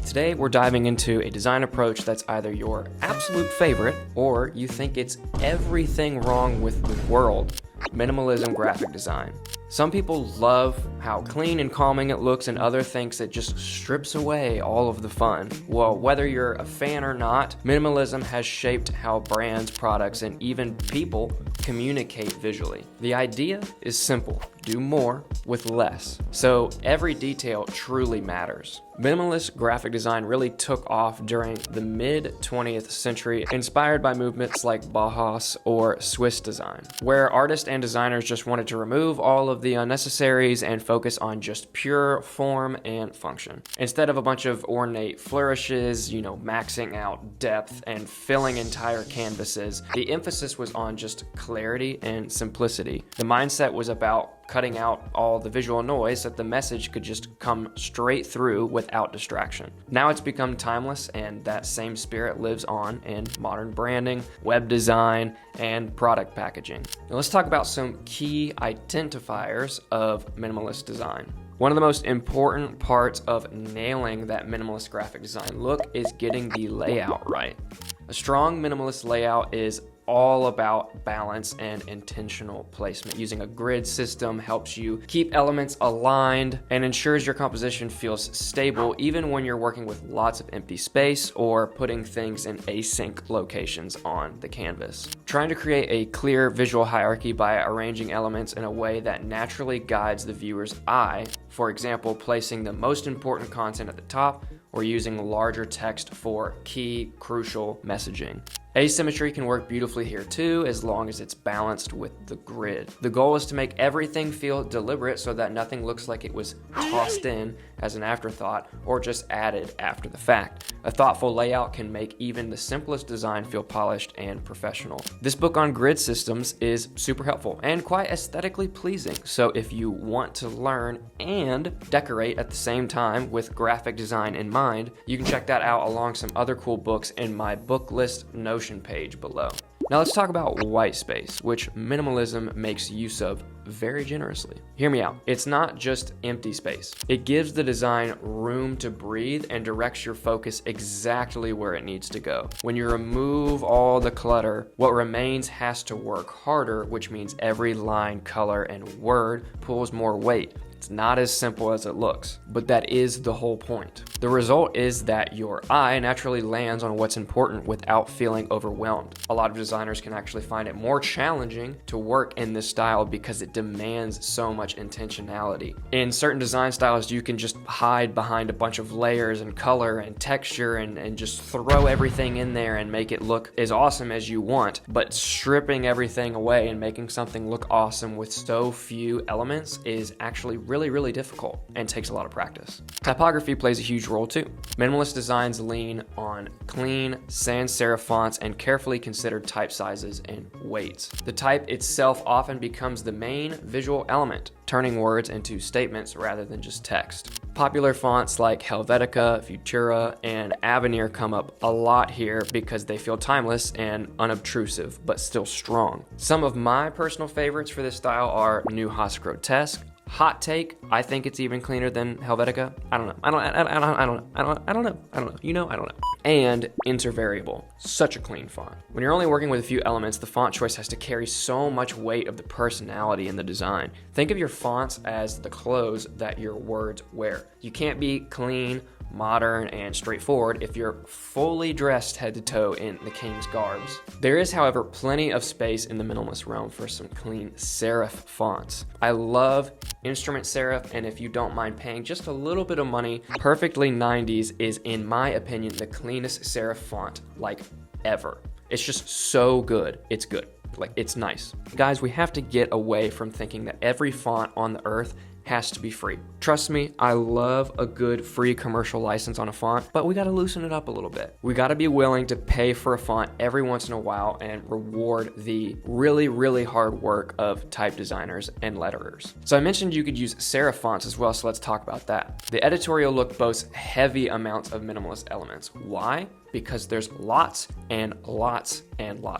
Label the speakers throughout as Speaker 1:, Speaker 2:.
Speaker 1: Today we're diving into a design approach that's either your absolute favorite or you think it's everything wrong with the world: minimalism graphic design. Some people love how clean and calming it looks, and others thinks it just strips away all of the fun. Well, whether you're a fan or not, minimalism has shaped how brands, products, and even people communicate visually. The idea is simple: do more with less. So every detail truly matters. Minimalist graphic design really took off during the mid-20th century, inspired by movements like Bauhaus or Swiss design, where artists and designers just wanted to remove all of the unnecessaries and focus on just pure form and function. Instead of a bunch of ornate flourishes, maxing out depth and filling entire canvases, the emphasis was on just clarity and simplicity. The mindset was about cutting out all the visual noise so that the message could just come straight through without distraction. Now it's become timeless, and that same spirit lives on in modern branding, web design, and product packaging. Now let's talk about some key identifiers of minimalist design. One of the most important parts of nailing that minimalist graphic design look is getting the layout right. A strong minimalist layout is all about balance and intentional placement. Using a grid system helps you keep elements aligned and ensures your composition feels stable even when you're working with lots of empty space or putting things in async locations on the canvas. Trying to create a clear visual hierarchy by arranging elements in a way that naturally guides the viewer's eye, for example, placing the most important content at the top or using larger text for key, crucial messaging. Asymmetry can work beautifully here too, as long as it's balanced with the grid. The goal is to make everything feel deliberate so that nothing looks like it was tossed in as an afterthought or just added after the fact. A thoughtful layout can make even the simplest design feel polished and professional. This book on grid systems is super helpful and quite aesthetically pleasing, so if you want to learn and decorate at the same time with graphic design in mind, you can check that out along some other cool books in my book list Notion page below. Now let's talk about whitespace, which minimalism makes use of very generously. Hear me out. It's not just empty space. It gives the design room to breathe and directs your focus exactly where it needs to go. When you remove all the clutter, what remains has to work harder, which means every line, color, and word pulls more weight. It's not as simple as it looks, but that is the whole point. The result is that your eye naturally lands on what's important without feeling overwhelmed. A lot of designers can actually find it more challenging to work in this style because it demands so much intentionality. In certain design styles, you can just hide behind a bunch of layers and color and texture and just throw everything in there and make it look as awesome as you want, but stripping everything away and making something look awesome with so few elements is actually really difficult and takes a lot of practice. Typography plays a huge role too. Minimalist designs lean on clean, sans serif fonts and carefully considered type sizes and weights. The type itself often becomes the main visual element, turning words into statements rather than just text. Popular fonts like Helvetica, Futura, and Avenir come up a lot here because they feel timeless and unobtrusive, but still strong. Some of my personal favorites for this style are New Haas Grotesque. Hot take, I think it's even cleaner than Helvetica. I don't know. I don't know. And Intervariable, such a clean font. When you're only working with a few elements, the font choice has to carry so much weight of the personality in the design. Think of your fonts as the clothes that your words wear. You can't be clean, modern, and straightforward if you're fully dressed head to toe in the king's garbs. There is, however, plenty of space in the minimalist realm for some clean serif fonts. I love instrument serif, and if you don't mind paying just a little bit of money, Perfectly 90s is, in my opinion, the cleanest serif font like ever. It's just so good. It's good. It's nice. Guys, we have to get away from thinking that every font on the earth has to be free. Trust me, I love a good free commercial license on a font, but we gotta loosen it up a little bit. We gotta be willing to pay for a font every once in a while and reward the really hard work of type designers and letterers. So I mentioned you could use serif fonts as well, so let's talk about that. The editorial look boasts heavy amounts of minimalist elements. Why? Because there's lots and lots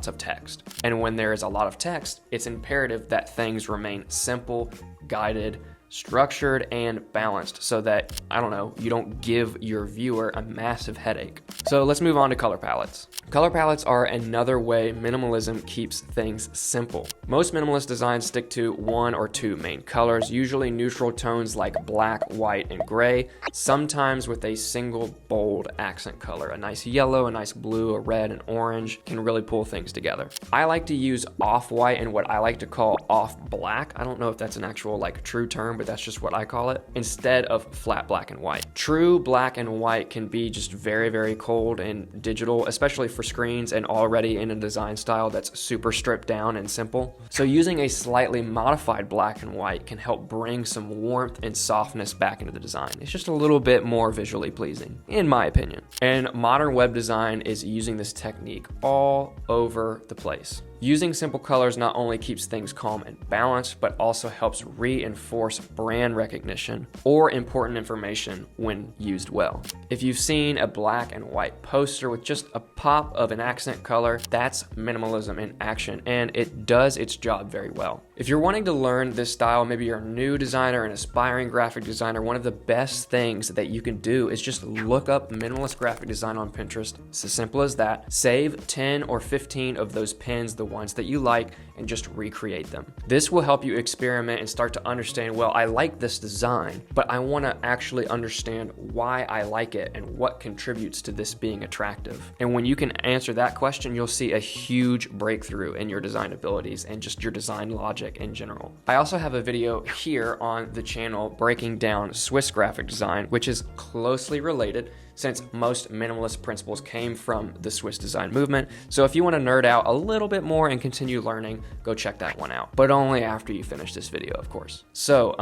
Speaker 1: of text. And when there is a lot of text, it's imperative that things remain simple, guided, structured and balanced so that, I don't know, you don't give your viewer a massive headache. So let's move on to color palettes. Color palettes are another way minimalism keeps things simple. Most minimalist designs stick to one or two main colors, usually neutral tones like black, white, and gray, sometimes with a single bold accent color. A nice yellow, a nice blue, a red, and orange can really pull things together. I like to use off-white and what I like to call off-black. I don't know if that's an actual like true term, but that's just what I call it, instead of flat black and white. True black and white can be just very, very cold and digital, especially for screens and already in a design style that's super stripped down and simple. So using a slightly modified black and white can help bring some warmth and softness back into the design. It's just a little bit more visually pleasing, in my opinion. And modern web design is using this technique all over the place. Using simple colors not only keeps things calm and balanced, but also helps reinforce brand recognition or important information when used well. If you've seen a black and white poster with just a pop of an accent color, that's minimalism in action, and it does its job very well. If you're wanting to learn this style, maybe you're a new designer, an aspiring graphic designer, one of the best things that you can do is just look up minimalist graphic design on Pinterest. It's as simple as that. Save 10 or 15 of those pins, the ones that you like, and just recreate them. This will help you experiment and start to understand, well, I like this design, but I want to actually understand why I like it and what contributes to this being attractive. And when you can answer that question, you'll see a huge breakthrough in your design abilities and just your design logic in general. I also have a video here on the channel breaking down Swiss graphic design, which is closely related since most minimalist principles came from the Swiss design movement. So if you want to nerd out a little bit more and continue learning, go check that one out. But only after you finish this video, of course. So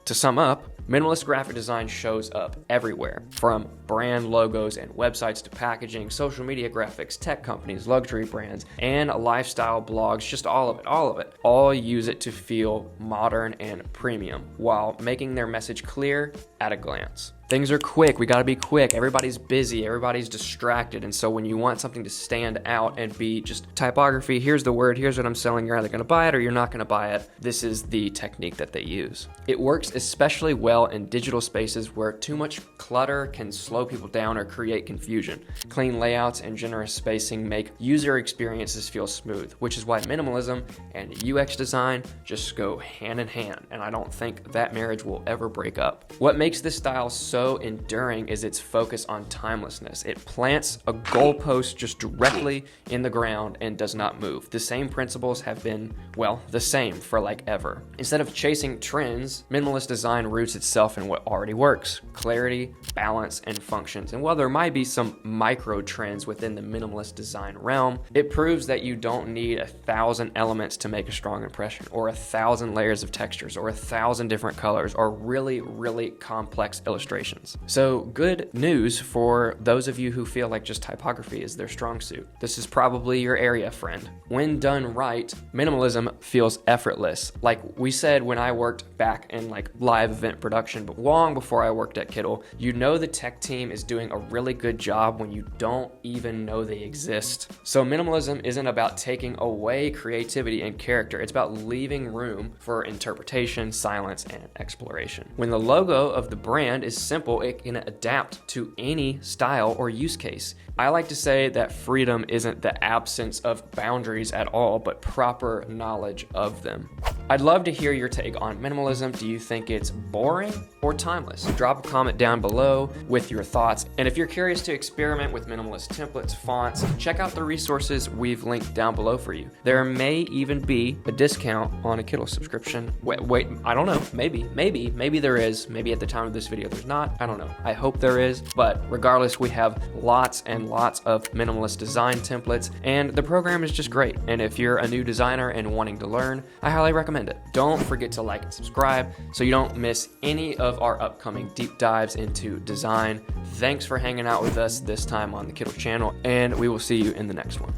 Speaker 1: to sum up, minimalist graphic design shows up everywhere, from brand logos and websites to packaging, social media graphics, tech companies, luxury brands, and lifestyle blogs, just all of it. All use it to feel modern and premium while making their message clear at a glance. Things are quick, we gotta be quick, everybody's busy, everybody's distracted, and so when you want something to stand out and be just typography, here's the word, here's what I'm selling, you're either gonna buy it or you're not gonna buy it, this is the technique that they use. It works especially well in digital spaces where too much clutter can slow people down or create confusion. Clean layouts and generous spacing make user experiences feel smooth, which is why minimalism and UX design just go hand in hand, and I don't think that marriage will ever break up. What makes this style so enduring is its focus on timelessness. It plants a goalpost just directly in the ground and does not move. The same principles have been, well, the same for like ever. Instead of chasing trends, minimalist design roots itself in what already works: clarity, balance, and functions. And while there might be some micro trends within the minimalist design realm, it proves that you don't need 1,000 elements to make a strong impression, or 1,000 layers of textures, or 1,000 different colors, or really, really complex illustrations. So good news for those of you who feel like just typography is their strong suit. This is probably your area, friend. When done right, minimalism feels effortless. Like we said when I worked back in like live event production, but long before I worked at Kittl, you know the tech team is doing a really good job when you don't even know they exist. So minimalism isn't about taking away creativity and character. It's about leaving room for interpretation, silence, and exploration. When the logo of the brand is simple, it can adapt to any style or use case. I like to say that freedom isn't the absence of boundaries at all, but proper knowledge of them. I'd love to hear your take on minimalism. Do you think it's boring or timeless? Drop a comment down below with your thoughts. And if you're curious to experiment with minimalist templates, fonts, check out the resources we've linked down below for you. There may even be a discount on a Kittl subscription. Wait, I don't know. Maybe there is. Maybe at the time of this video there's not. I don't know. I hope there is. But regardless, we have lots and lots of minimalist design templates, and the program is just great. And if you're a new designer and wanting to learn, I highly recommend it. Don't forget to like and subscribe so you don't miss any of our upcoming deep dives into design. Thanks for hanging out with us this time on the Kittl channel, and we will see you in the next one.